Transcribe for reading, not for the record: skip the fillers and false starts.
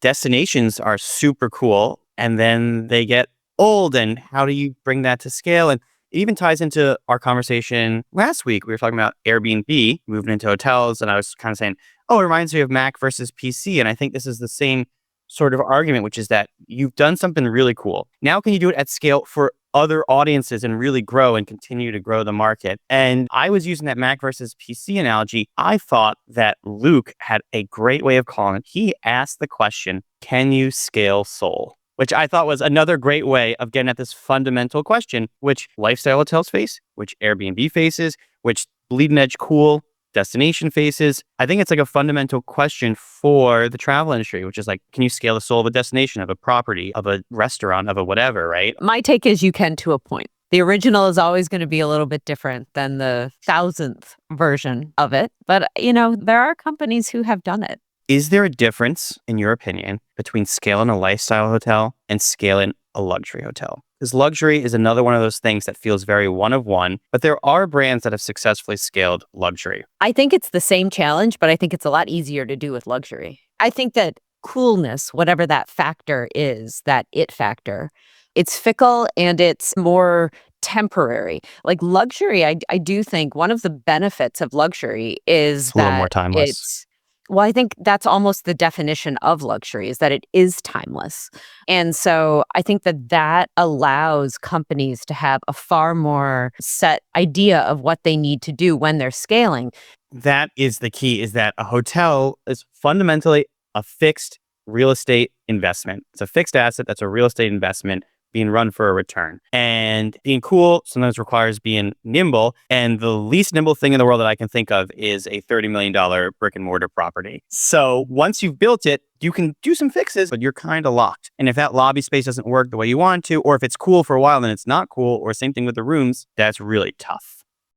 destinations are super cool and then they get old. And how do you bring that to scale? And it even ties into our conversation last week. We were talking about Airbnb moving into hotels. And I was kind of saying, oh, it reminds me of Mac versus PC. And I think this is the same sort of argument, which is that you've done something really cool. Now, can you do it at scale for other audiences and really grow and continue to grow the market? And I was using that Mac versus PC analogy. I thought that Luke had a great way of calling it. He asked the question, can you scale soul? Which I thought was another great way of getting at this fundamental question, which lifestyle hotels face, which Airbnb faces, which bleeding edge cool destination faces. I think it's like a fundamental question for the travel industry, which is like, can you scale the soul of a destination, of a property, of a restaurant, of a whatever, right? My take is you can to a point. The original is always going to be a little bit different than the 1,000th version of it. But, there are companies who have done it. Is there a difference, in your opinion, between scaling a lifestyle hotel and scaling a luxury hotel? Because luxury is another one of those things that feels very one of one, but there are brands that have successfully scaled luxury. I think it's the same challenge, but I think it's a lot easier to do with luxury. I think that coolness, whatever that factor is, that it factor, it's fickle and it's more temporary. Like luxury, I do think one of the benefits of luxury is It's a little that more timeless. I think that's almost the definition of luxury, is that it is timeless. And so I think that allows companies to have a far more set idea of what they need to do when they're scaling. That is the key, is that a hotel is fundamentally a fixed real estate investment. It's a fixed asset that's a real estate investment being run for a return. And being cool sometimes requires being nimble. And the least nimble thing in the world that I can think of is a $30 million brick and mortar property. So once you've built it, you can do some fixes, but you're kind of locked. And if that lobby space doesn't work the way you want to, or if it's cool for a while and it's not cool, or same thing with the rooms, that's really tough.